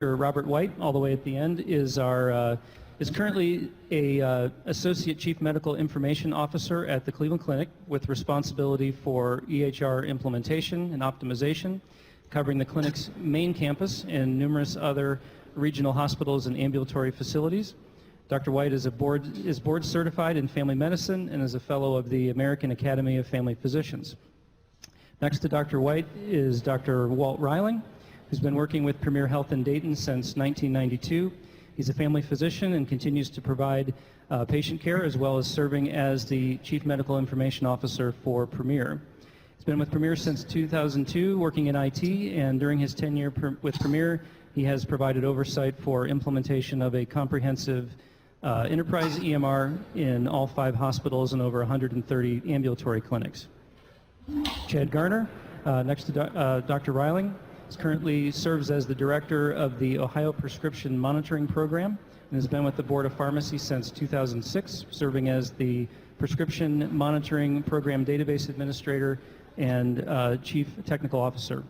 Robert White, all the way at the end, is currently a Associate Chief Medical Information Officer at the Cleveland Clinic with responsibility for EHR implementation and optimization, covering the clinic's main campus and numerous other regional hospitals and ambulatory facilities. Dr. White is board certified in family medicine and is a fellow of the American Academy of Family Physicians. Next to Dr. White is Dr. Walt Reiling, who's been working with Premier Health in Dayton since 1992. He's a family physician and continues to provide patient care as well as serving as the Chief Medical Information Officer for Premier. He's been with Premier since 2002, working in IT, and during his tenure with Premier, he has provided oversight for implementation of a comprehensive enterprise EMR in all 5 hospitals and over 130 ambulatory clinics. Chad Garner, next to Dr. Reiling, currently serves as the director of the Ohio Prescription Monitoring Program and has been with the Board of Pharmacy since 2006, serving as the Prescription Monitoring Program Database Administrator and Chief Technical Officer.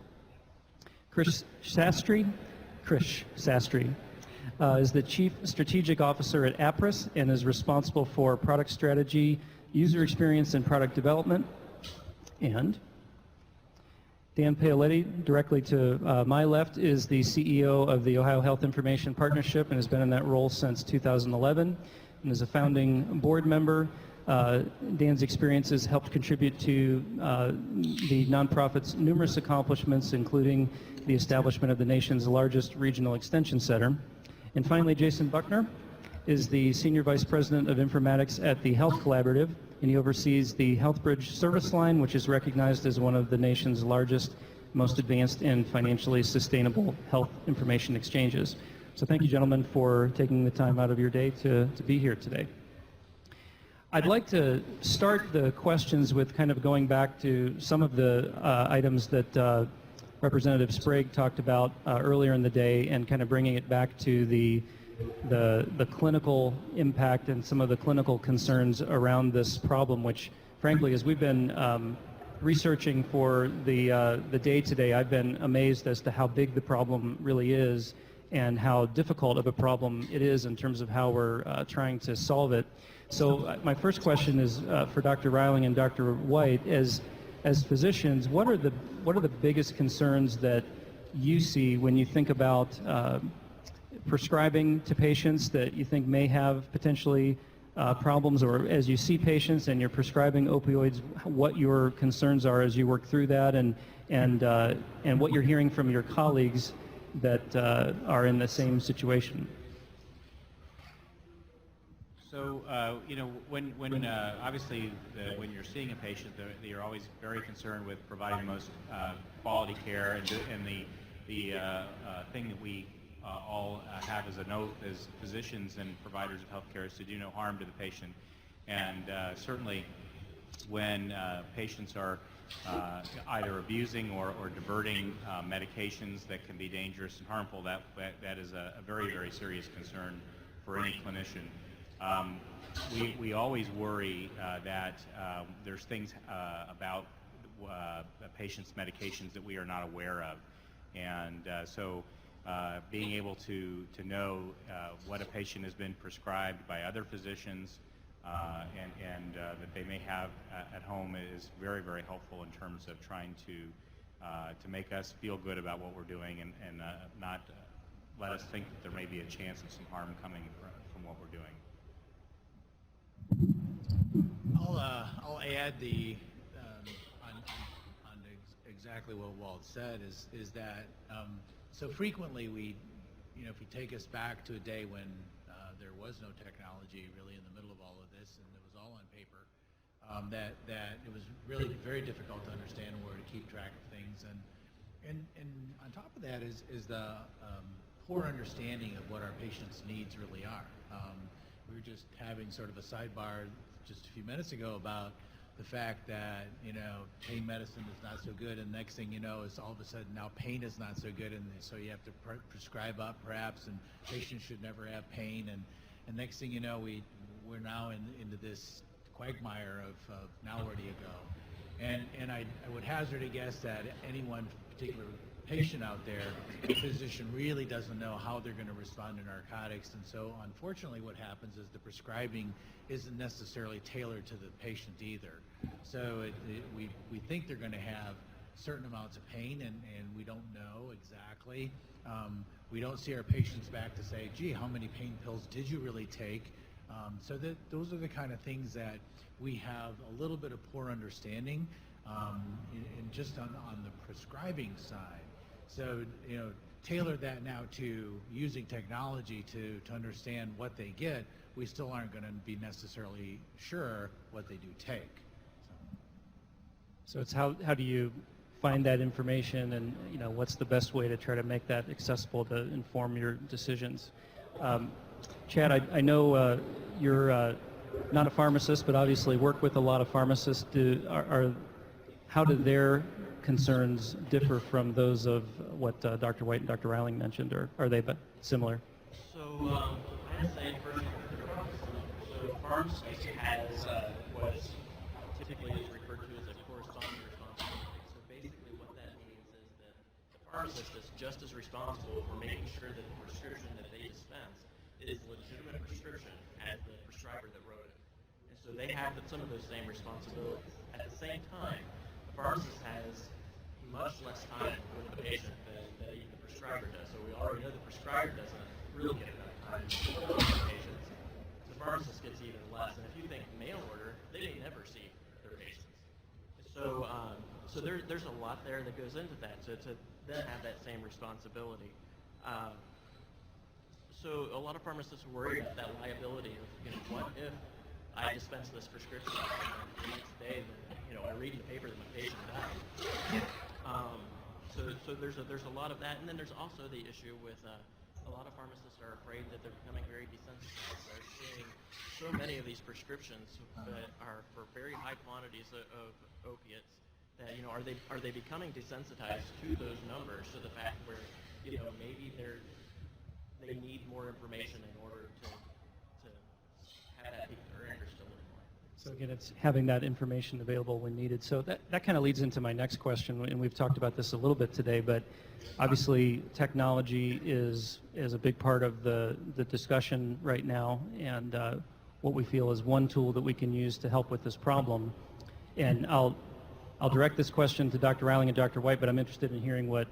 Krish Sastry is the Chief Strategic Officer at APRIS and is responsible for product strategy, user experience, and product development. And Dan Paoletti, directly to my left, is the CEO of the Ohio Health Information Partnership and has been in that role since 2011 and is a founding board member. Dan's experiences helped contribute to the nonprofit's numerous accomplishments, including the establishment of the nation's largest regional extension center. And finally, Jason Buckner is the Senior Vice President of Informatics at the Health Collaborative, and he oversees the HealthBridge service line, which is recognized as one of the nation's largest, most advanced, and financially sustainable health information exchanges. So thank you, gentlemen, for taking the time out of your day to be here today. I'd like to start the questions with kind of going back to some of the items that Representative Sprague talked about earlier in the day and kind of bringing it back to the clinical impact and some of the clinical concerns around this problem, which frankly, as we've been researching for the day today, I've been amazed as to how big the problem really is and how difficult of a problem it is in terms of how we're trying to solve it. So my first question is for Dr. Reiling and Dr. White. As physicians, what are the biggest concerns that you see when you think about prescribing to patients that you think may have potentially problems, or as you see patients and you're prescribing opioids, what your concerns are as you work through that, and what you're hearing from your colleagues that are in the same situation? So, you know, when obviously when you're seeing a patient, you're always very concerned with providing the most quality care, and the thing that we all have as an oath as physicians and providers of healthcare is to do no harm to the patient. And certainly when patients are either abusing or diverting medications that can be dangerous and harmful, that is a very, very serious concern for any clinician. We always worry that there's things about a patient's medications that we are not aware of. And so being able to know what a patient has been prescribed by other physicians and that they may have at home is very, very helpful in terms of trying to make us feel good about what we're doing and not let us think that there may be a chance of some harm coming from what we're doing. I'll add on exactly what Walt said is that so frequently if you take us back to a day when there was no technology really in the middle of all of this and it was all on paper, that it was really very difficult to understand where to keep track of things, and on top of that is the poor understanding of what our patients' needs really are. We were just having sort of a sidebar just a few minutes ago about the fact that, pain medicine is not so good, and next thing you know is all of a sudden now pain is not so good, and so you have to prescribe up perhaps, and patients should never have pain, and next thing you know we're now into this quagmire of now where do you go? And I would hazard a guess that any one particular patient out there, the physician really doesn't know how they're going to respond to narcotics, and so unfortunately what happens is the prescribing isn't necessarily tailored to the patient either. So we think they're going to have certain amounts of pain, and we don't know exactly. We don't see our patients back to say, gee, how many pain pills did you really take? So those are the kind of things that we have a little bit of poor understanding, and just on the prescribing side. So, tailor that now to using technology to understand what they get, we still aren't going to be necessarily sure what they do take. So it's how do you find that information, and what's the best way to try to make that accessible to inform your decisions? Chad, I know you're not a pharmacist, but obviously work with a lot of pharmacists. How do their concerns differ from those of what Dr. White and Dr. Riling mentioned, or are they similar? So I'd say first, so pharmacist has what typically is referred to as a corresponding responsibility. So basically what that means is that the pharmacist is just as responsible for making sure that the prescription that they dispense is a legitimate prescription as the prescriber that wrote it. And so they have some of those same responsibilities. At the same time, the pharmacist has much less time with the patient than even the prescriber does. So we already know the prescriber doesn't really get enough time with the patients. The pharmacist gets even less. And if you think mail order, they may never see their patients. So there's a lot there that goes into that. So to then have that same responsibility. So a lot of pharmacists are worried about that liability of, what if I dispense this prescription and the next day, I read in the paper that my patient died. So there's a lot of that, and then there's also the issue with a lot of pharmacists are afraid that they're becoming very desensitized. They're seeing so many of these prescriptions that are for very high quantities of opiates that are they becoming desensitized to those numbers, to the fact where maybe they need more information in order to have that pique their interest a little more. So again, it's having that information available when needed. So that kind of leads into my next question, and we've talked about this a little bit today, but obviously technology is a big part of the discussion right now, and what we feel is one tool that we can use to help with this problem. And I'll direct this question to Dr. Riling and Dr. White, but I'm interested in hearing what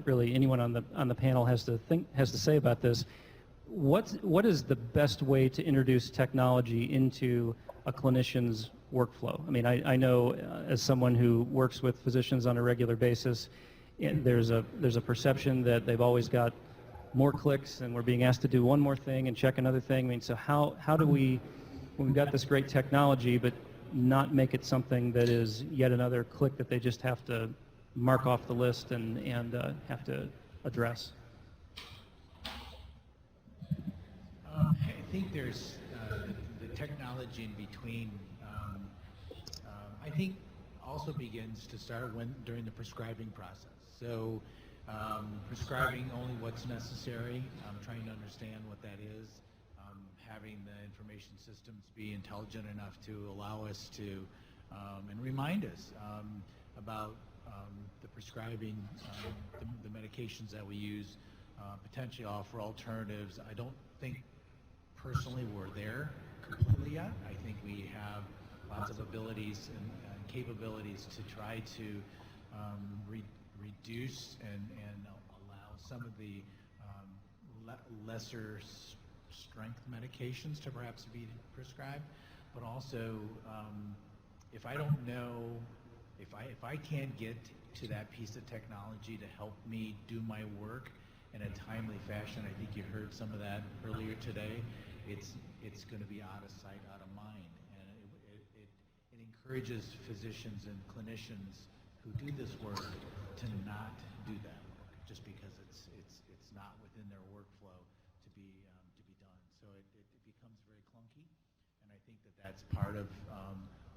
really anyone on the panel has to say about this. What is the best way to introduce technology into a clinician's workflow? I mean, I know as someone who works with physicians on a regular basis, there's a perception that they've always got more clicks, and we're being asked to do one more thing and check another thing. I mean, so how do we, when we've got this great technology, but not make it something that is yet another click that they just have to mark off the list and have to address? I think there's the technology in between. I think also begins to start during the prescribing process. So prescribing only what's necessary, trying to understand what that is, having the information systems be intelligent enough to allow us to and remind us about the prescribing, the medications that we use, potentially offer alternatives. I don't think personally we're there completely yet. I think we have lots of abilities and capabilities to try to reduce and allow some of the lesser strength medications to perhaps be prescribed, but also if I don't know, if I can't get to that piece of technology to help me do my work in a timely fashion, I think you heard some of that earlier today, it's going to be out of sight, out of mind, and it encourages physicians and clinicians who do this work to not do that work just because it's not within their workflow to be done. So it becomes very clunky, and I think that's part of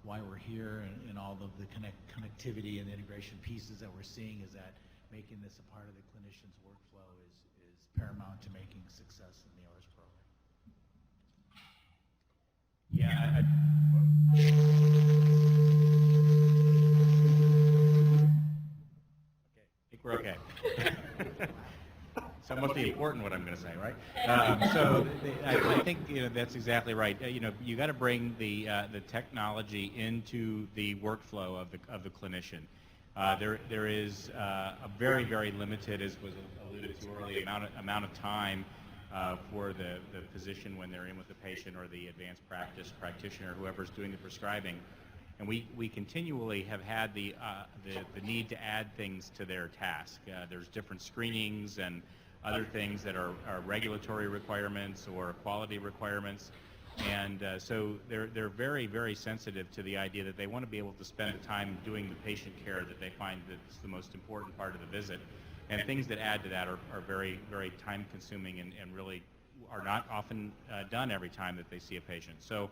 why we're here, and all of the connectivity and the integration pieces that we're seeing is that making this a part of the clinician's workflow is paramount to making success in the OARS program. Yeah. Okay. I think we're okay. That must be important what I'm going to say, right? I think that's exactly right. You got to bring the technology into the workflow of the clinician. There is a very, very limited, as was alluded to earlier, amount of time for the physician when they're in with the patient, or the advanced practice practitioner, whoever's doing the prescribing. And we continually have had the need to add things to their task. There's different screenings and other things that are regulatory requirements or quality requirements. And so they're very, very sensitive to the idea that they want to be able to spend the time doing the patient care that they find that's the most important part of the visit. And things that add to that are very, very time consuming and really are not often done every time that they see a patient. So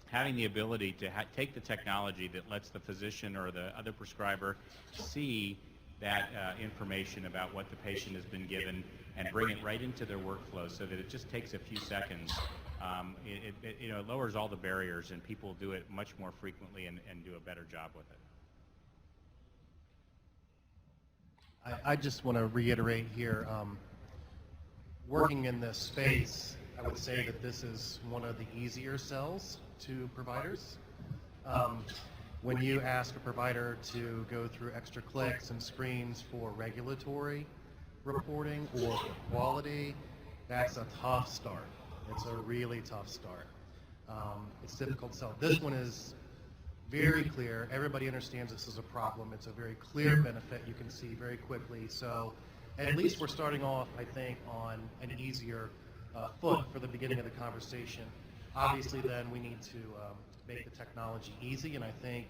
having the ability to take the technology that lets the physician or the other prescriber see that information about what the patient has been given and bring it right into their workflow so that it just takes a few seconds, it lowers all the barriers, and people do it much more frequently and do a better job with it. I just want to reiterate here, working in this space, I would say that this is one of the easier sells to providers. When you ask a provider to go through extra clicks and screens for regulatory reporting or for quality, that's a tough start. It's a really tough start. It's difficult to sell. This one is very clear. Everybody understands this is a problem. It's a very clear benefit you can see very quickly. So at least we're starting off, I think, on an easier foot for the beginning of the conversation. Obviously, then we need to make the technology easy, and I think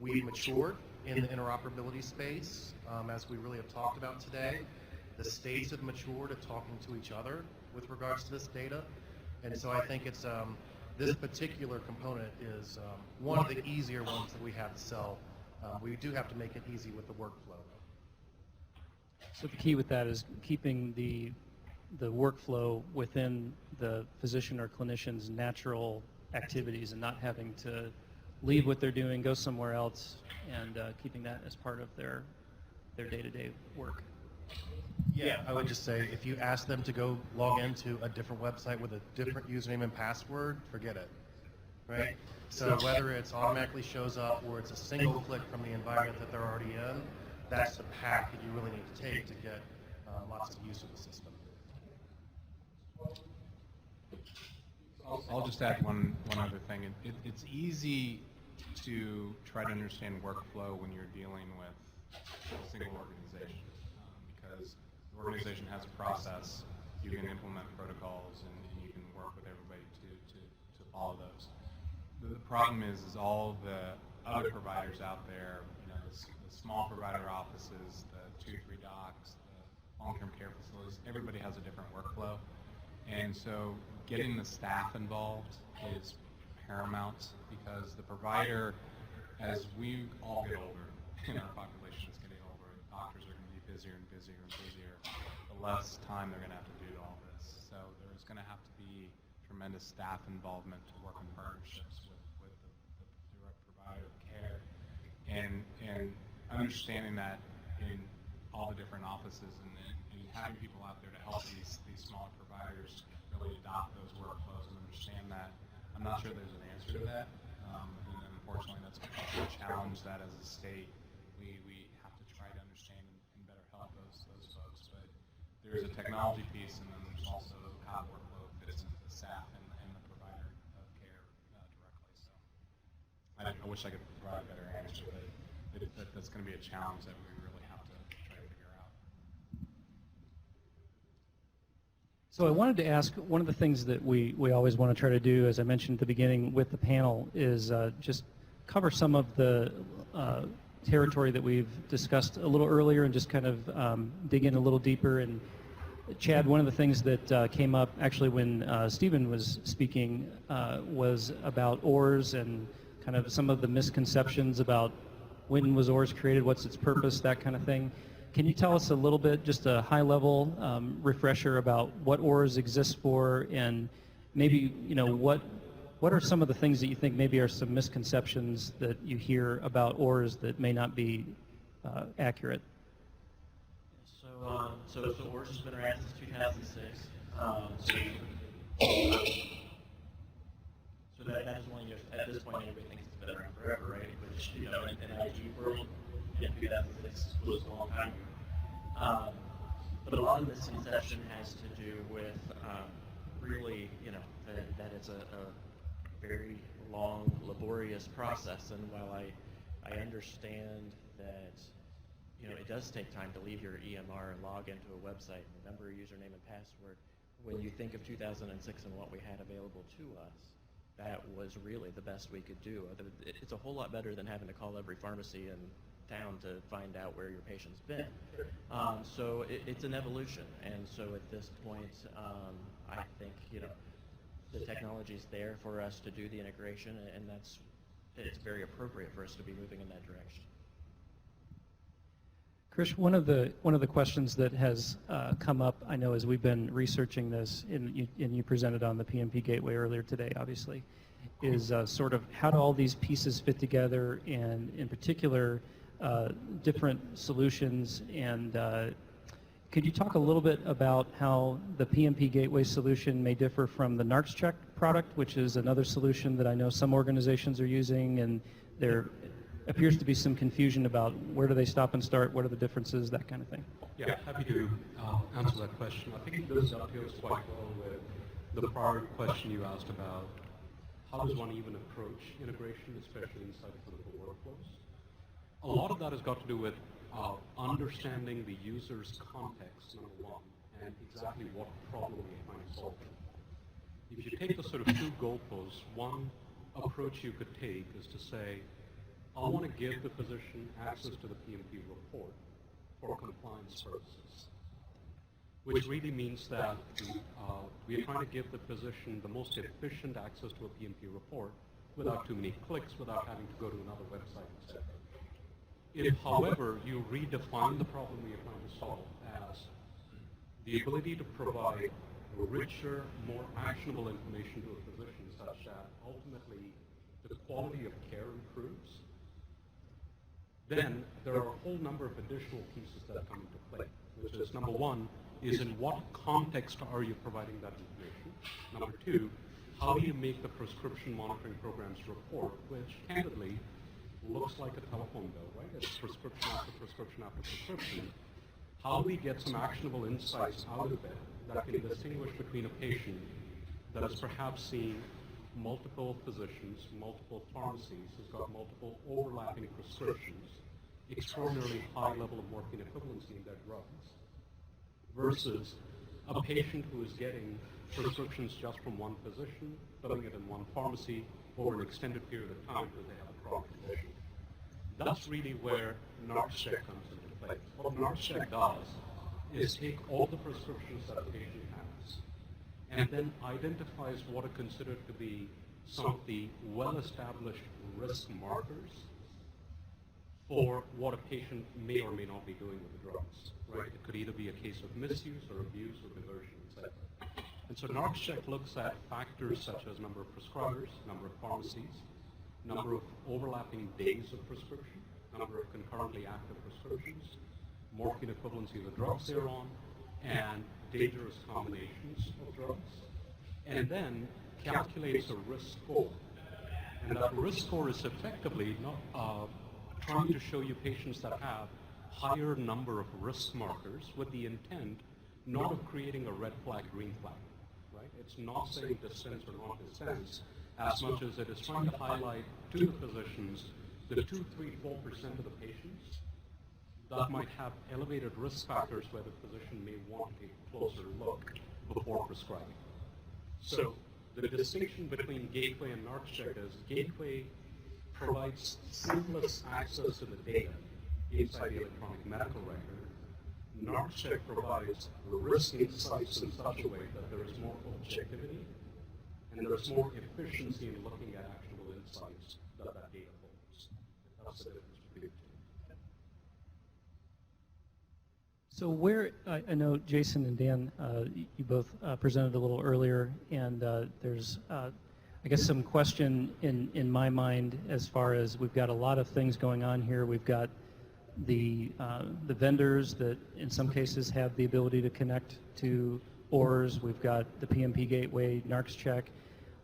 we've matured in the interoperability space, as we really have talked about today. The states have matured at talking to each other with regards to this data, and so I think it's this particular component is one of the easier ones that we have to sell. We do have to make it easy with the workflow. So the key with that is keeping the workflow within the physician or clinician's natural activities and not having to leave what they're doing, go somewhere else, and keeping that as part of their day-to-day work. Yeah, I would just say if you ask them to go log into a different website with a different username and password, forget it, right? So whether it's automatically shows up or it's a single click from the environment that they're already in, that's the path that you really need to take to get lots of use of the system. I'll just add one other thing. It's easy to try to understand workflow when you're dealing with a single organization, because the organization has a process. You can implement protocols, and you can work with everybody to follow those. The problem is all the other providers out there, the small provider offices, the 2-3 docs, the long-term care facilities, everybody has a different workflow. And so getting the staff involved is paramount, because the provider, as we all get older, and our population is getting older, doctors are going to be busier and busier and busier, the less time they're going to have to do all this. So there's going to have to be tremendous staff involvement to work in partnerships with the direct provider of care. And understanding that in all the different offices and having people out there to help these smaller providers really adopt those workflows and understand that. I'm not sure there's an answer to that, and unfortunately that's a challenge that as a state we have to try to understand and better help those folks. But there's a technology piece, and then there's also how the workflow fits into the staff and the provider of care directly. So I wish I could provide a better answer, but that's going to be a challenge that we really have to try to figure out. So I wanted to ask, one of the things that we always want to try to do, as I mentioned at the beginning with the panel, is just cover some of the territory that we've discussed a little earlier and just kind of dig in a little deeper. And Chad, one of the things that came up actually when Stephen was speaking was about OARS and kind of some of the misconceptions about when was OARS created, what's its purpose, that kind of thing. Can you tell us a little bit, just a high-level refresher about what OARS exists for, and maybe what are some of the things that you think maybe are some misconceptions that you hear about OARS that may not be accurate? So So OARS has been around since 2006. So that is one, at this point, everybody thinks it's been around forever, right? Which, in IT world, 2006 was a long time ago. But a lot of this inception has to do with really, that it's a very long, laborious process. And while I understand that, it does take time to leave your EMR and log into a website and remember a username and password, when you think of 2006 and what we had available to us, that was really the best we could do. It's a whole lot better than having to call every pharmacy in town to find out where your patient's been. So it's an evolution, and so at this point, I think the technology's there for us to do the integration, and it's very appropriate for us to be moving in that direction. Krish, one of the questions that has come up, I know, as we've been researching this, and you presented on the PMP Gateway earlier today, obviously, is sort of how do all these pieces fit together, and in particular, different solutions. And could you talk a little bit about how the PMP Gateway solution may differ from the NARCS Check product, which is another solution that I know some organizations are using, and there appears to be some confusion about where do they stop and start, what are the differences, that kind of thing. Yeah, happy to answer that question. I think this dovetails quite well with the prior question you asked about how does one even approach integration, especially inside clinical workflows. A lot of that has got to do with understanding the user's context, number one, and exactly what problem you're trying to solve. If you take the sort of two goalposts, one approach you could take is to say, I want to give the physician access to the PMP report for compliance purposes, which really means that we are trying to give the physician the most efficient access to a PMP report without too many clicks, without having to go to another website, etc. If, however, you redefine the problem we are trying to solve as the ability to provide richer, more actionable information to a physician such that ultimately the quality of care improves, then there are a whole number of additional pieces that come into play, which is, number one, is in what context are you providing that information? Number two, how do you make the prescription monitoring programs report, which candidly looks like a telephone bill, right? It's prescription after prescription after prescription. How do we get some actionable insights out of it that can distinguish between a patient that has perhaps seen multiple physicians, multiple pharmacies, has got multiple overlapping prescriptions, extraordinarily high level of morphine equivalency in their drugs, versus a patient who is getting prescriptions just from one physician, filling it in one pharmacy over an extended period of time because they have a chronic condition. That's really where NARCS Check comes into play. What NARCS Check does is take all the prescriptions that a patient has and then identifies what are considered to be some of the well-established risk markers for what a patient may or may not be doing with the drugs, right? It could either be a case of misuse or abuse or diversion, etc. And so NARCS Check looks at factors such as number of prescribers, number of pharmacies, number of overlapping days of prescription, number of concurrently active prescriptions, morphine equivalency of the drugs they're on, and dangerous combinations of drugs, and then calculates a risk score. And that risk score is effectively not trying to show you patients that have higher number of risk markers with the intent not of creating a red flag, green flag, right? It's not saying dispense or not dispense as much as it is trying to highlight to the physicians the 2, 3, 4% of the patients that might have elevated risk factors where the physician may want to take a closer look before prescribing. So the distinction between Gateway and NARCS Check is Gateway provides seamless access to the data inside the electronic medical record. NARCS Check provides risk insights in such a way that there is more objectivity and there is more efficiency in looking at actionable insights that data holds. That's the difference between the two. So where, I know Jason and Dan, you both presented a little earlier, and there's, I guess, some question in my mind as far as we've got a lot of things going on here. We've got the vendors that in some cases have the ability to connect to OARS. We've got the PMP Gateway, NARCS Check.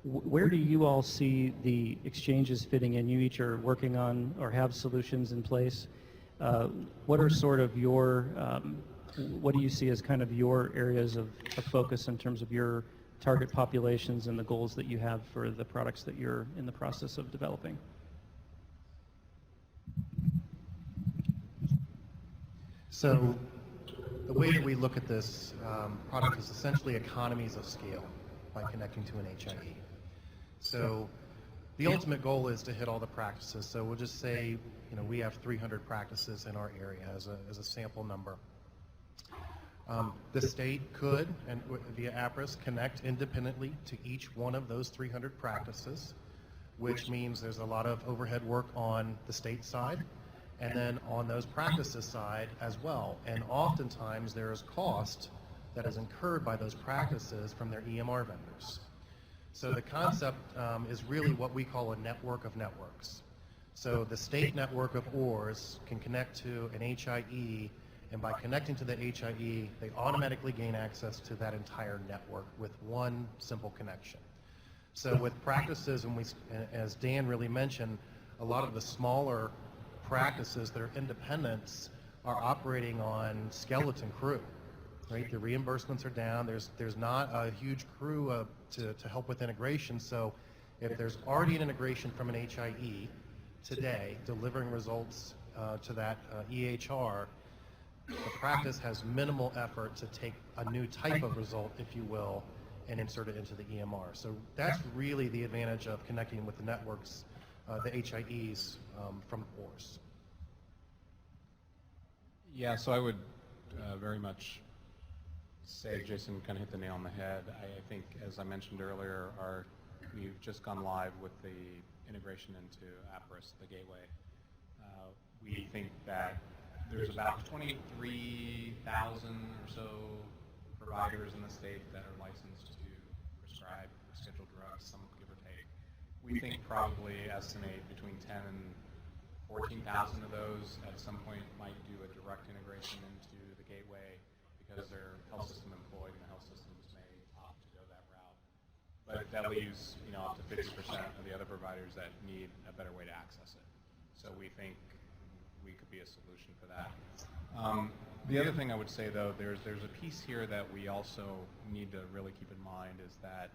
Where do you all see the exchanges fitting in? You each are working on or have solutions in place. What are sort of your, what do you see as kind of your areas of focus in terms of your target populations and the goals that you have for the products that you're in the process of developing? So the way that we look at this product is essentially economies of scale by connecting to an HIE. So the ultimate goal is to hit all the practices. So we'll just say, we have 300 practices in our area as a sample number. The state could, and via APRIS, connect independently to each one of those 300 practices, which means there's a lot of overhead work on the state side, and then on those practices side as well. And oftentimes there is cost that is incurred by those practices from their EMR vendors. So the concept is really what we call a network of networks. So the state network of OARS can connect to an HIE, and by connecting to the HIE, they automatically gain access to that entire network with one simple connection. So with practices, and as Dan really mentioned, a lot of the smaller practices that are independents are operating on skeleton crew, right? The reimbursements are down. There's not a huge crew to help with integration. So if there's already an integration from an HIE today delivering results to that EHR, the practice has minimal effort to take a new type of result, if you will, and insert it into the EMR. So that's really the advantage of connecting with the networks, the HIEs from OARS. Yeah, so I would very much say Jason kind of hit the nail on the head. I think, as I mentioned earlier, we've just gone live with the integration into APRIS, the gateway. We think that there's about 23,000 or so providers in the state that are licensed to prescribe scheduled drugs, some give or take. We think probably estimate between 10 and 14,000 of those at some point might do a direct integration into the gateway because they're health system employed and the health systems may opt to go that route. But that leaves up to 50% of the other providers that need a better way to access it. So we think we could be a solution for that. The other thing I would say, though, there's a piece here that we also need to really keep in mind is that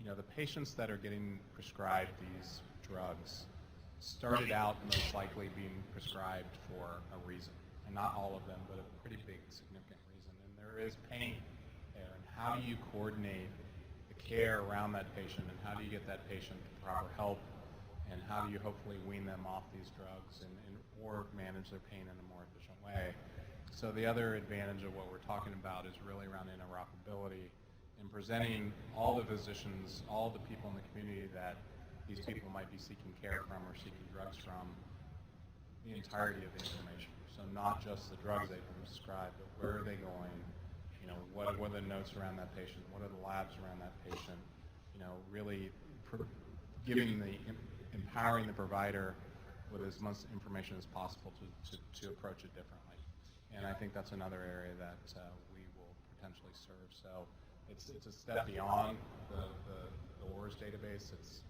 the patients that are getting prescribed these drugs started out most likely being prescribed for a reason, and not all of them, but a pretty big significant reason. And there is pain there, and how do you coordinate the care around that patient, and how do you get that patient the proper help, and how do you hopefully wean them off these drugs or manage their pain in a more efficient way. So the other advantage of what we're talking about is really around interoperability and presenting all the physicians, all the people in the community that these people might be seeking care from or seeking drugs from, the entirety of the information. So not just the drugs they've been prescribed, but where are they going? What are the notes around that patient? What are the labs around that patient? Really empowering the provider with as much information as possible to approach it differently. And I think that's another area that we will potentially serve. So it's a step beyond the OARS database. It's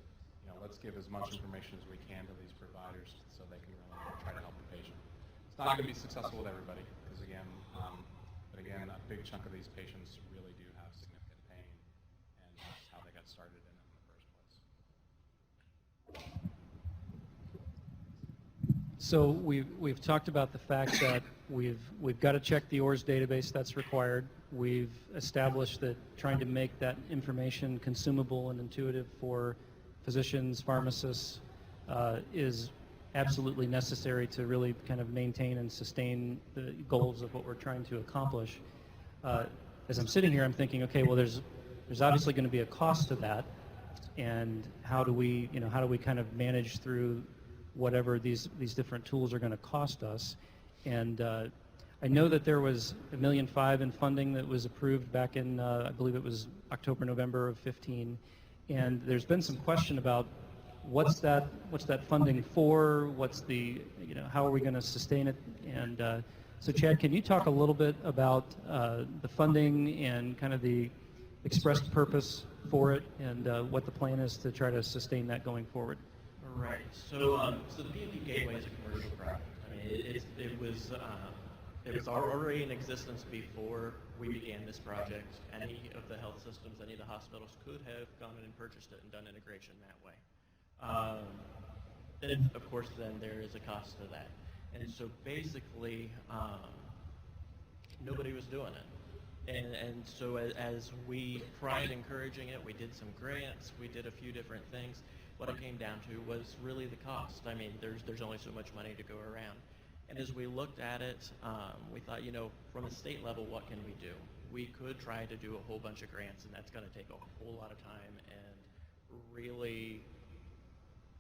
let's give as much information as we can to these providers so they can really try to help the patient. It's not going to be successful with everybody because again, a big chunk of these patients really do have significant pain, and that's how they got started in it in the first place. So we've talked about the fact that we've got to check the OARS database. That's required. We've established that trying to make that information consumable and intuitive for physicians, pharmacists is absolutely necessary to really kind of maintain and sustain the goals of what we're trying to accomplish. As I'm sitting here, I'm thinking, okay, well, there's obviously going to be a cost to that, and how do we kind of manage through whatever these different tools are going to cost us? And I know that there was $1.5 million in funding that was approved back in, I believe it was October, November of 15, and there's been some question about what's that funding for? What's the, how are we going to sustain it? And so Chad, can you talk a little bit about the funding and kind of the expressed purpose for it and what the plan is to try to sustain that going forward? Right. So the PFP Gateway is a commercial product. I mean, it was already in existence before we began this project. Any of the health systems, any of the hospitals could have gone in and purchased it and done integration that way. Then, of course, then there is a cost to that. And so basically, nobody was doing it. And so as we tried encouraging it, we did some grants, we did a few different things. What it came down to was really the cost. I mean, there's only so much money to go around. And as we looked at it, we thought, from a state level, what can we do? We could try to do a whole bunch of grants, and that's going to take a whole lot of time and really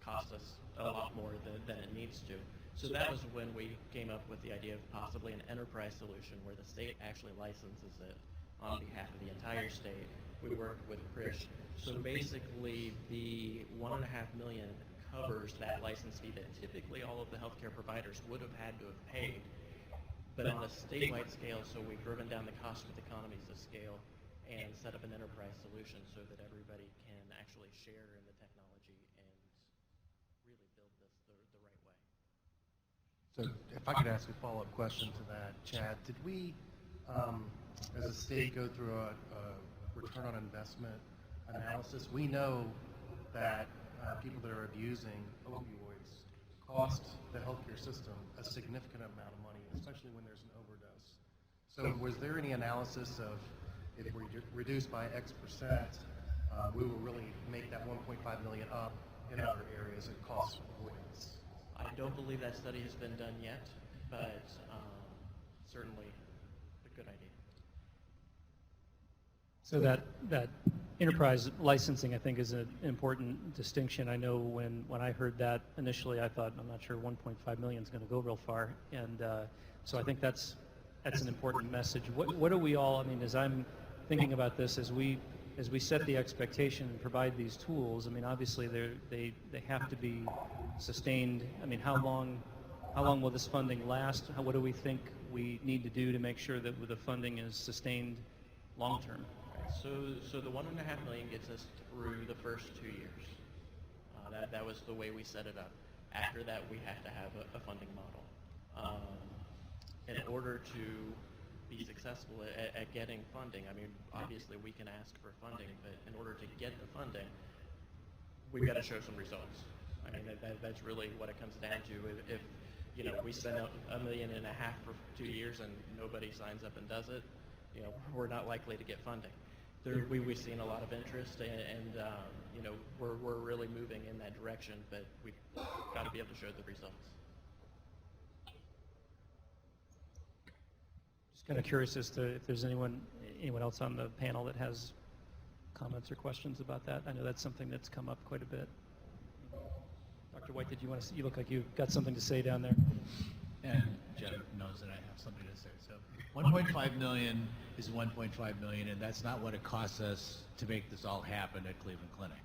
cost us a lot more than it needs to. So that was when we came up with the idea of possibly an enterprise solution where the state actually licenses it on behalf of the entire state. We worked with Krish. So basically the $1.5 million covers that license fee that typically all of the healthcare providers would have had to have paid, but on a statewide scale, so we've driven down the cost with economies of scale and set up an enterprise solution so that everybody can actually share in the technology and really build this the right way. So if I could ask a follow-up question to that, Chad, did we, as a state, go through a return on investment analysis? We know that people that are abusing opioids cost the healthcare system a significant amount of money, especially when there's an overdose. So was there any analysis of if we reduce by X percent, we will really make that 1.5 million up in other areas at cost avoidance? I don't believe that study has been done yet, but certainly a good idea. So that enterprise licensing, I think, is an important distinction. I know when I heard that initially, I thought, I'm not sure 1.5 million is going to go real far, and so I think that's an important message. What do we all? I mean, as I'm thinking about this, as we set the expectation and provide these tools, I mean, obviously they have to be sustained. I mean, how long will this funding last? What do we think we need to do to make sure that the funding is sustained long term? So the $1.5 million gets us through the first 2 years. That was the way we set it up. After that, we have to have a funding model. In order to be successful at getting funding, I mean, obviously we can ask for funding, but in order to get the funding, we've got to show some results. I mean, that's really what it comes down to. If we spend $1.5 million for 2 years and nobody signs up and does it, we're not likely to get funding. We've seen a lot of interest, and we're really moving in that direction, but we've got to be able to show the results. Just kind of curious as to if there's anyone else on the panel that has comments or questions about that. I know that's something that's come up quite a bit. Dr. White, did you want to? You look like you've got something to say down there. And Jeff knows that I have something to say. So 1.5 million is 1.5 million, and that's not what it costs us to make this all happen at Cleveland Clinic.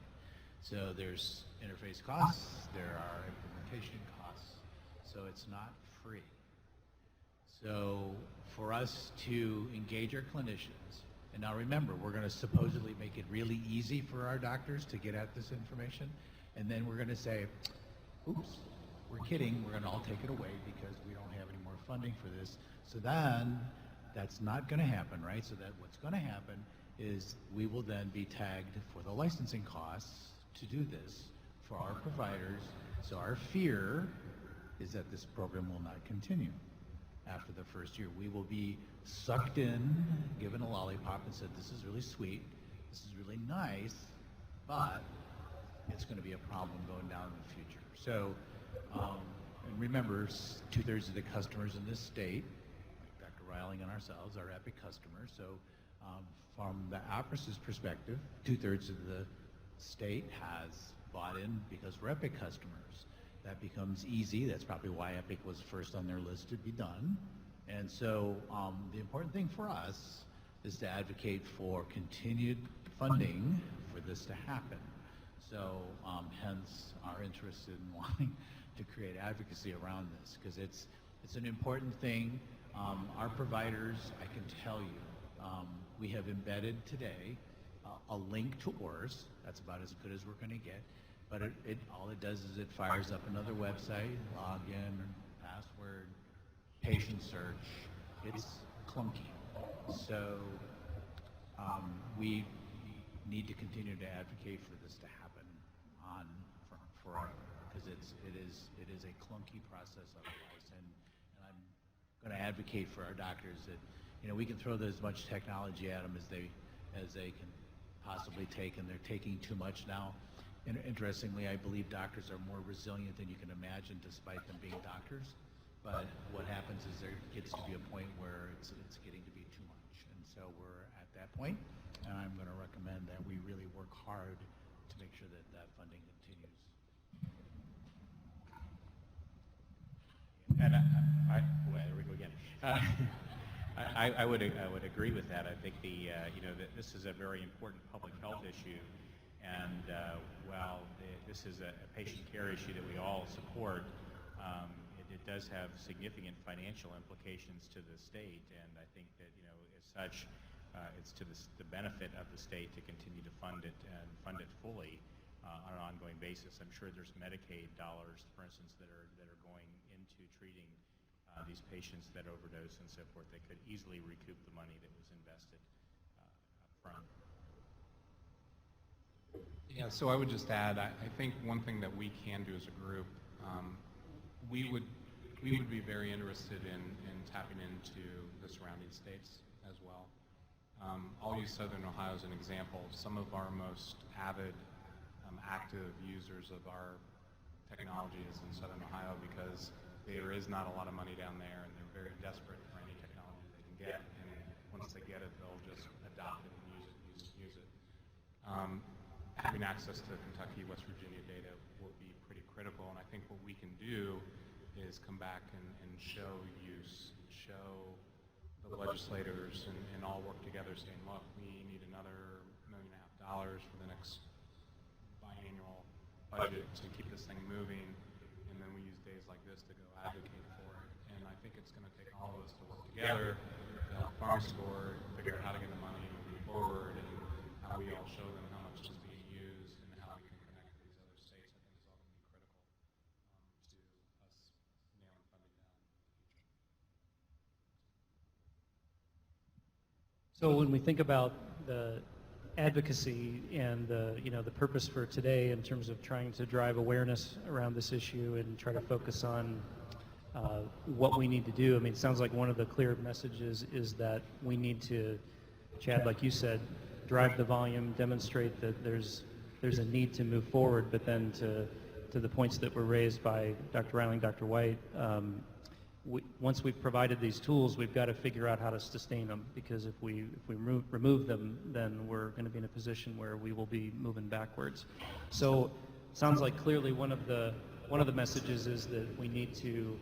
So there's interface costs, there are implementation costs, so it's not free. So for us to engage our clinicians, and now remember, we're going to supposedly make it really easy for our doctors to get at this information, and then we're going to say, oops, we're kidding, we're going to all take it away because we don't have any more funding for this. So then that's not going to happen, right? So that what's going to happen is we will then be tagged for the licensing costs to do this for our providers. So our fear is that this program will not continue after the first year. We will be sucked in, given a lollipop and said, this is really sweet, this is really nice, but it's going to be a problem going down in the future. So, and remember, 2/3 of the customers in this state, like Dr. Riling and ourselves, are Epic customers. So from the APRIS's perspective, 2/3 of the state has bought in because we're Epic customers. That becomes easy. That's probably why Epic was first on their list to be done. And so the important thing for us is to advocate for continued funding for this to happen. So hence our interest in wanting to create advocacy around this, because it's an important thing. Our providers, I can tell you, we have embedded today a link to OARS. That's about as good as we're going to get. But all it does is it fires up another website, login, password, patient search. It's clunky. So we need to continue to advocate for this to happen forever, because it is a clunky process otherwise. And I'm going to advocate for our doctors that we can throw as much technology at them as they can possibly take, and they're taking too much now. And interestingly, I believe doctors are more resilient than you can imagine, despite them being doctors. But what happens is there gets to be a point where it's getting to be too much, and so we're at that point. And I'm going to recommend that we really work hard to make sure that that funding continues. And well, there we go again. I would agree with that. I think that this is a very important public health issue, and while this is a patient care issue that we all support, it does have significant financial implications to the state, and I think that as such, it's to the benefit of the state to continue to fund it and fund it fully on an ongoing basis. I'm sure there's Medicaid dollars, for instance, that are going into treating these patients that overdose and so forth. They could easily recoup the money that was invested up front. Yeah, so I would just add, I think one thing that we can do as a group, we would be very interested in tapping into the surrounding states as well. I'll use Southern Ohio as an example. Some of our most avid, active users of our technology is in Southern Ohio, because there is not a lot of money down there, and they're very desperate for any technology they can get. And once they get it, they'll just adopt it and use it. Having access to Kentucky, West Virginia data will be pretty critical, and I think what we can do is come back and show use, show the legislators, and all work together saying, look, we need another $1.5 million for the next biannual budget to keep this thing moving, and then we use days like this to go advocate for it. And I think it's going to take all of us to work together to help farms score, figure out how to get the money moving forward, and how we all show them how much is being used and how we can connect to these other states. I think is all going to be critical to us nailing funding down in the future. So when we think about the advocacy and the purpose for today in terms of trying to drive awareness around this issue and try to focus on what we need to do, I mean, it sounds like one of the clear messages is that we need to, Chad, like you said, drive the volume, demonstrate that there's a need to move forward, but then to the points that were raised by Dr. Reiling, Dr. White, once we've provided these tools, we've got to figure out how to sustain them, because if we remove them, then we're going to be in a position where we will be moving backwards. So it sounds like clearly one of the messages is that we need to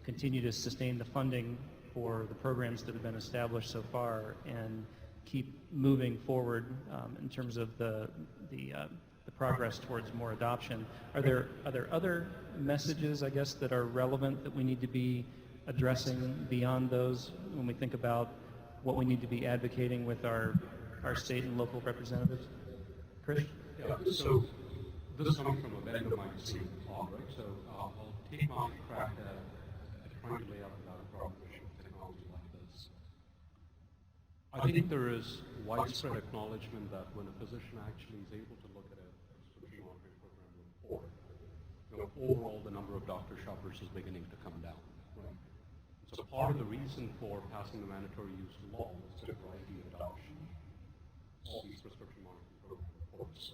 continue to sustain the funding for the programs that have been established so far and keep moving forward in terms of the progress towards more adoption. Are there other messages, I guess, that are relevant that we need to be addressing beyond those when we think about what we need to be advocating with our state and local representatives? Chris? Yeah, so this is coming from a vendor mindset, right? So I'll take my crack at trying to lay out a proposition of technology like this. I think there is widespread acknowledgement that when a physician actually is able to look at a prescription monitoring program report, overall the number of doctor shoppers is beginning to come down. Right? So part of the reason for passing the mandatory use law is to drive the adoption of these prescription monitoring program reports.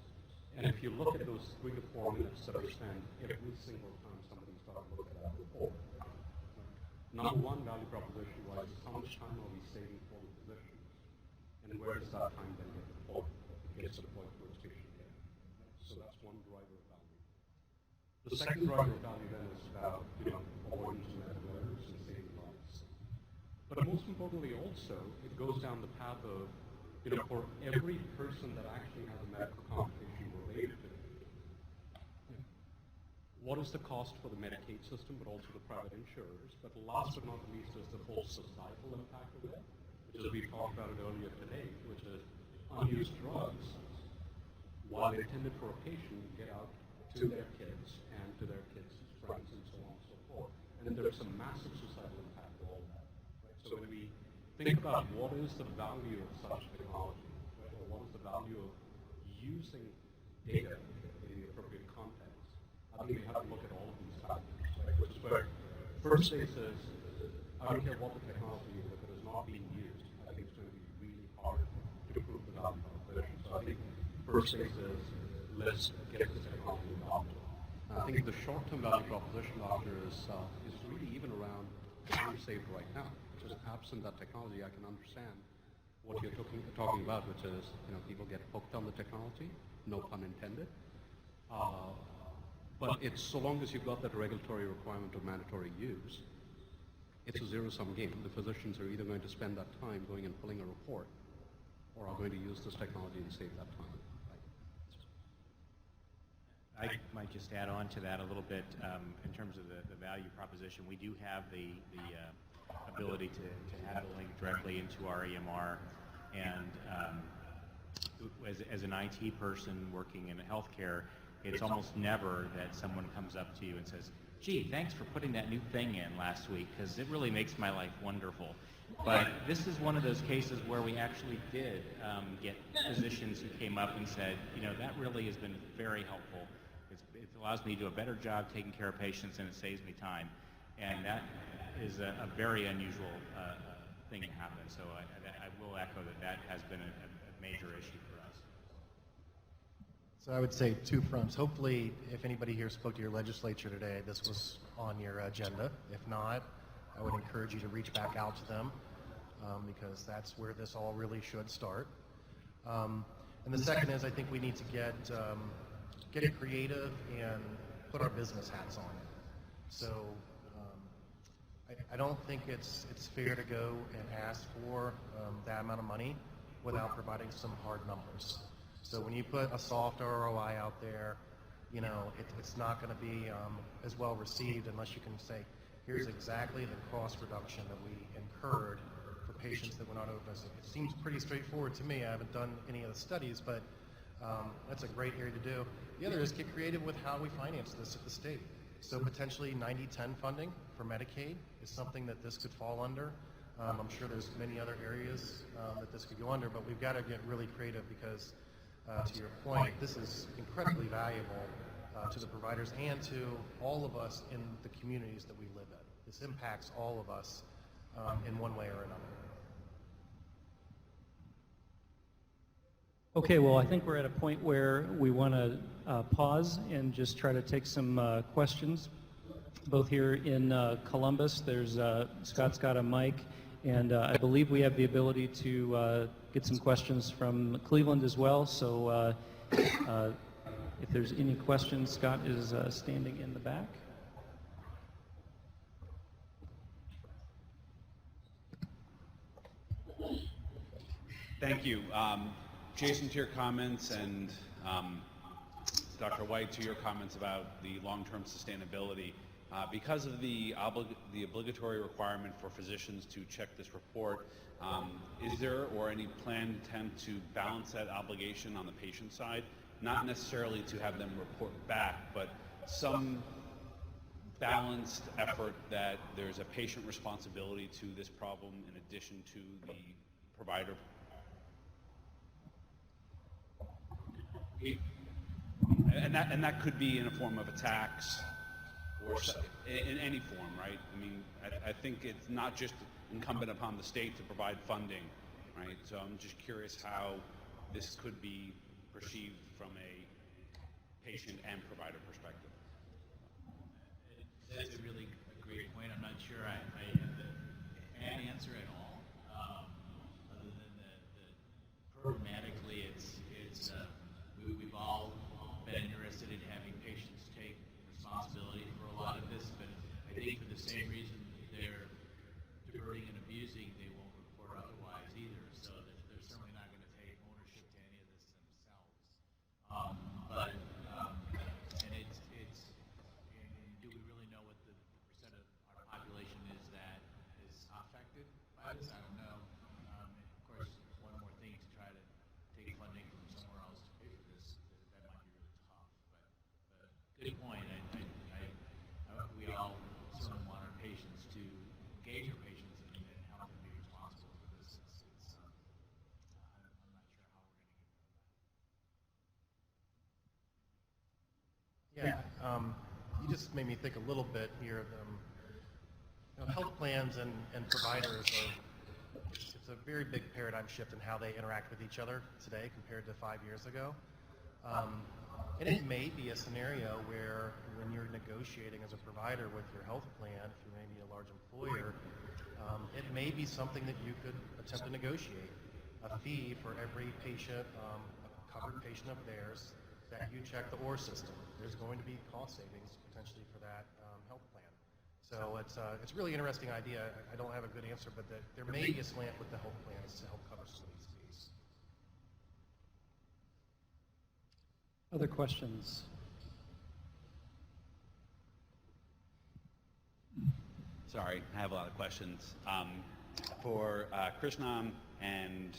And if you look at those 3 to 4 minutes that are spent every single time somebody starts to look at that report, number one value proposition was how much time are we saving for the physician, and where does that time then get deployed? It gets deployed towards patient care. So that's one driver of value. The second driver of value then is about avoidance of medical errors and saving lives. But most importantly also, it goes down the path of for every person that actually has a medical complication related to it, what is the cost for the Medicaid system, but also the private insurers. But last but not least is the full societal impact of it, which is we talked about it earlier today, which is unused drugs, while intended for a patient, get out to their kids and to their kids' friends and so on and so forth. And then there's some massive societal impact of all that. Right? So when we think about what is the value of such technology, right, or what is the value of using data in the appropriate context, I think we have to look at all of these factors, right? Which is where first base is, I don't care what the technology is, if it is not being used, I think it's going to be really hard to prove the value proposition. So I think first base is, let's get this technology adopted. I think the short-term value proposition after is really even around time saved right now, which is absent that technology. I can understand what you're talking about, which is, people get hooked on the technology, no pun intended. But it's so long as you've got that regulatory requirement of mandatory use, it's a zero-sum game. The physicians are either going to spend that time going and pulling a report, or are going to use this technology and save that time. I might just add on to that a little bit in terms of the value proposition. We do have the ability to have the link directly into our EMR, and as an IT person working in healthcare, it's almost never that someone comes up to you and says, gee, thanks for putting that new thing in last week, because it really makes my life wonderful. But this is one of those cases where we actually did get physicians who came up and said, that really has been very helpful. It allows me to do a better job taking care of patients, and it saves me time. And that is a very unusual thing to happen. So I will echo that has been a major issue for us. So I would say two fronts. Hopefully, if anybody here spoke to your legislature today, this was on your agenda. If not, I would encourage you to reach back out to them because that's where this all really should start. And the second is, I think we need to get creative and put our business hats on. So I don't think it's fair to go and ask for that amount of money without providing some hard numbers. So when you put a soft ROI out there, it's not going to be as well received unless you can say, here's exactly the cost reduction that we incurred for patients that went on OHIMSS. It seems pretty straightforward to me. I haven't done any of the studies, but that's a great area to do. The other is get creative with how we finance this at the state. So potentially 90-10 funding for Medicaid is something that this could fall under. I'm sure there's many other areas that this could go under, but we've got to get really creative because, to your point, this is incredibly valuable to the providers and to all of us in the communities that we live in. This impacts all of us in one way or another. Okay, well, I think we're at a point where we want to pause and just try to take some questions. Both here in Columbus, there's Scott's got a mic, and I believe we have the ability to get some questions from Cleveland as well. So if there's any questions, Scott is standing in the back. Thank you. Jason, to your comments, and Dr. White, to your comments about the long-term sustainability, because of the obligatory requirement for physicians to check this report, is there or any planned attempt to balance that obligation on the patient side? Not necessarily to have them report back, but some balanced effort that there's a patient responsibility to this problem in addition to the provider. And that could be in a form of a tax or in any form, right? I mean, I think it's not just incumbent upon the state to provide funding, right? So I'm just curious how this could be perceived from a patient and provider perspective. That's a really great point. I'm not sure I have an answer at all, other than the programmatically, we've all been interested in having patients take responsibility for a lot of this, but I think for the same reason they're diverting and abusing, they won't report otherwise either. So they're certainly not going to take ownership to any of this themselves. And it's Yeah, you just made me think a little bit here. Health plans and providers it's a very big paradigm shift in how they interact with each other today compared to 5 years ago. And it may be a scenario where when you're negotiating as a provider with your health plan, if you're maybe a large employer, it may be something that you could attempt to negotiate. A fee for every patient, a covered patient of theirs, that you check the OARS system. There's going to be cost savings potentially for that health plan. So it's a really interesting idea. I don't have a good answer, but there may be a slant with the health plans to help cover some of these fees. Other questions? Sorry, I have a lot of questions. For Krishnan and,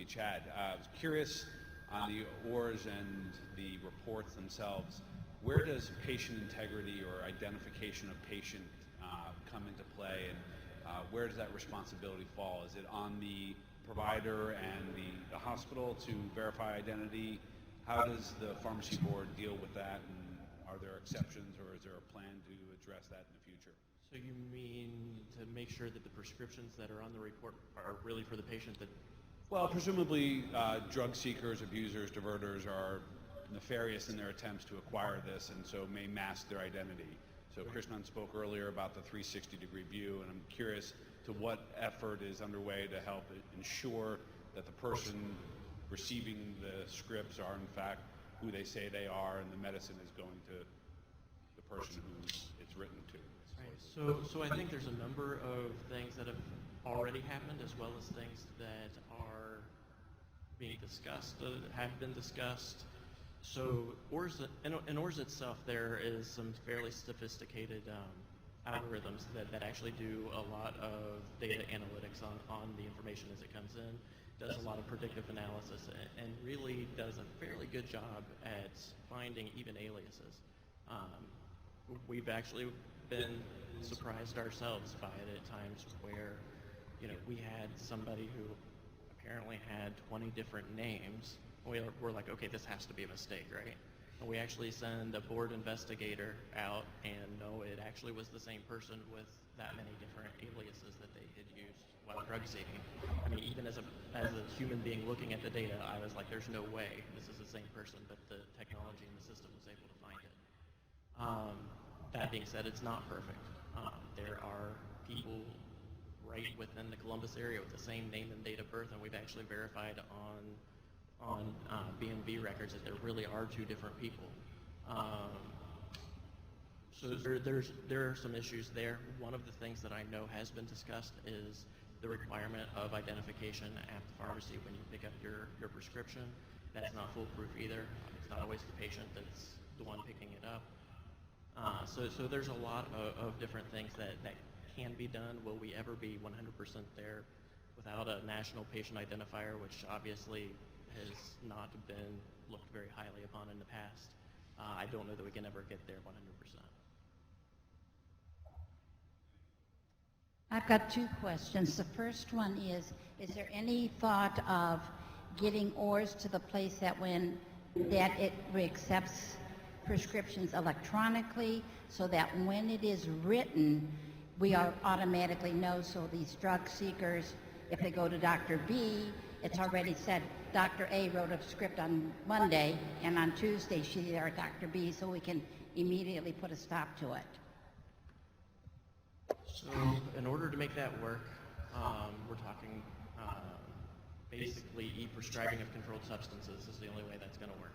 Chad, I was curious on the OARS and the reports themselves, where does patient integrity or identification of patient come into play, and where does that responsibility fall? Is it on the provider and the hospital to verify identity? How does the pharmacy board deal with that, and are there exceptions, or is there a plan to address that in the future? So you mean to make sure that the prescriptions that are on the report are really for the patient that... Well, presumably drug seekers, abusers, diverters are nefarious in their attempts to acquire this, and so may mask their identity. So Krishnan spoke earlier about the 360-degree view, and I'm curious to what effort is underway to help ensure that the person receiving the scripts are in fact who they say they are, and the medicine is going to the person who it's written to. Right. So I think there's a number of things that have already happened, as well as things that are being discussed, have been discussed. So OARS, in OARS itself, there is some fairly sophisticated algorithms that actually do a lot of data analytics on the information as it comes in, does a lot of predictive analysis, and really does a fairly good job at finding even aliases. We've actually been surprised ourselves by it at times where, we had somebody who apparently had 20 different names. We're like, okay, this has to be a mistake, right? And we actually send a board investigator out, and no, it actually was the same person with that many different aliases that they had used while drug seeking. I mean, even as a human being looking at the data, I was like, there's no way this is the same person, but the technology in the system was able to find it. That being said, it's not perfect. There are people right within the Columbus area with the same name and date of birth, and we've actually verified on B&B records that there really are two different people. So there are some issues there. One of the things that I know has been discussed is the requirement of identification at the pharmacy when you pick up your prescription. That's not foolproof either. It's not always the patient that's the one picking it up. So there's a lot of different things that can be done. Will we ever be 100% there without a national patient identifier, which obviously has not been looked very highly upon in the past? I don't know that we can ever get there 100%. I've got two questions. The first one is there any thought of getting OARS to the place that it accepts prescriptions electronically, so that when it is written, we automatically know, so these drug seekers, if they go to Dr. B, it's already said Dr. A wrote a script on Monday, and on Tuesday she's there at Dr. B, so we can immediately put a stop to it. So in order to make that work, we're talking basically e-prescribing of controlled substances is the only way that's going to work.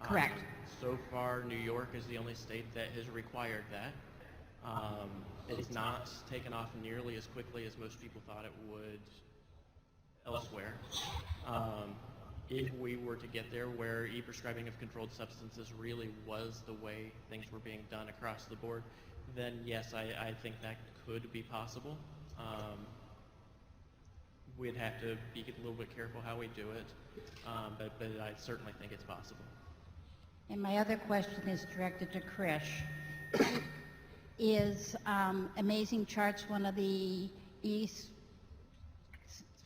Correct. So far, New York is the only state that has required that. It's not taken off nearly as quickly as most people thought it would elsewhere. If we were to get there where e-prescribing of controlled substances really was the way things were being done across the board, then yes, I think that could be possible. We'd have to be a little bit careful how we do it, but I certainly think it's possible. And my other question is directed to Krish. Is Amazing Charts one of the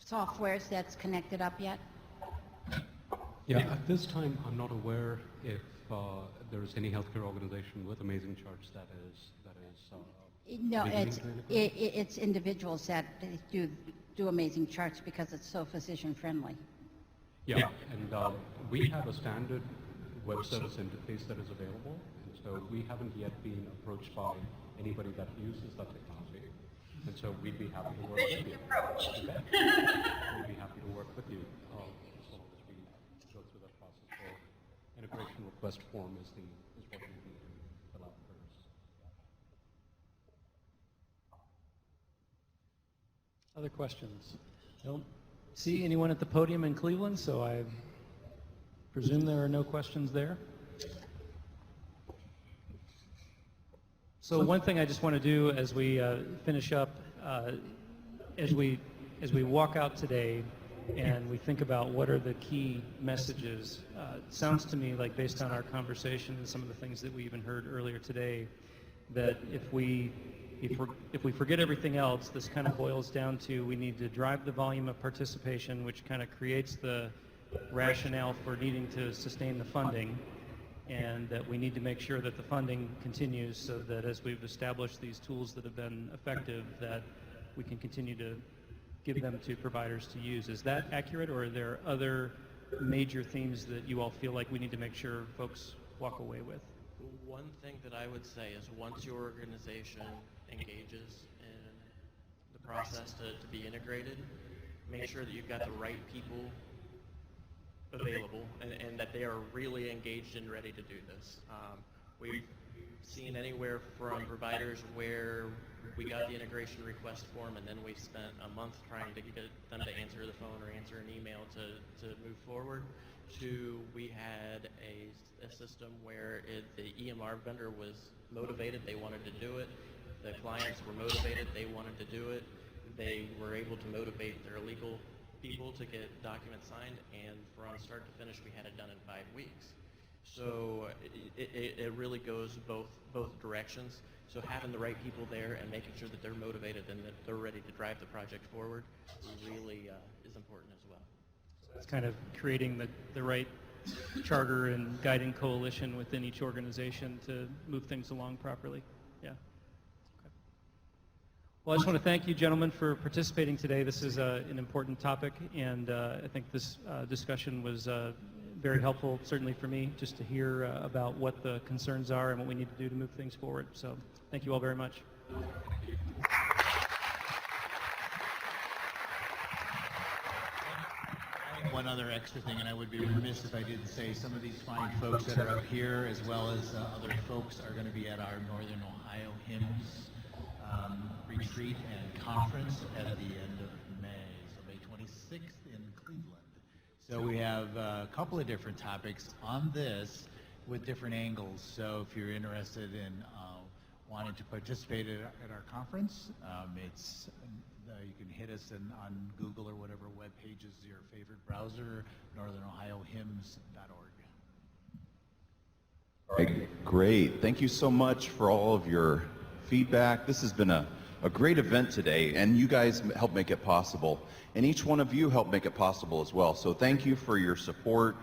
softwares that's connected up yet? Yeah, at this time, I'm not aware if there is any healthcare organization with amazing charts that is No, beginning to integrate? it's individuals that do amazing charts because it's so physician-friendly. Yeah, and we have a standard web service interface that is available, and so we haven't yet been approached by anybody that uses that technology, and so we'd be happy to work with you. We'd be happy to work with you as long as we go through that process. So integration request form is what we need to fill out first. Other questions? I don't see anyone at the podium in Cleveland, so I presume there are no questions there. So one thing I just want to do as we finish up, as we walk out today and we think about what are the key messages, it sounds to me like based on our conversation and some of the things that we even heard earlier today, that if we forget everything else, this kind of boils down to we need to drive the volume of participation, which kind of creates the rationale for needing to sustain the funding, and that we need to make sure that the funding continues so that as we've established these tools that have been effective, that we can continue to give them to providers to use. Is that accurate, or are there other major themes that you all feel like we need to make sure folks walk away with? One thing that I would say is once your organization engages in the process to be integrated, make sure that you've got the right people available and that they are really engaged and ready to do this. We've seen anywhere from providers where we got the integration request form and then we spent a month trying to get them to answer the phone or answer an email to move forward, to we had a system where the EMR vendor was motivated, they wanted to do it, the clients were motivated, they wanted to do it, they were able to motivate their legal people to get documents signed, and from start to finish we had it done in 5 weeks. So it really goes both directions. So having the right people there and making sure that they're motivated and that they're ready to drive the project forward really is important as well. It's kind of creating the right charter and guiding coalition within each organization to move things along properly. Yeah. Okay. Well, I just want to thank you, gentlemen, for participating today. This is an important topic, and I think this discussion was very helpful, certainly for me, just to hear about what the concerns are and what we need to do to move things forward. So thank you all very much. One other extra thing, and I would be remiss if I didn't say some of these fine folks that are up here, as well as other folks, are going to be at our Northern Ohio HIMSS retreat and conference at the end of May, so May 26th in Cleveland. So we have a couple of different topics on this with different angles. So if you're interested in wanting to participate at our conference, you can hit us on Google or whatever web page is your favorite browser, northernohiohims.org. All right, great. Thank you so much for all of your feedback. This has been a great event today, and you guys helped make it possible. And each one of you helped make it possible as well. So thank you for your support.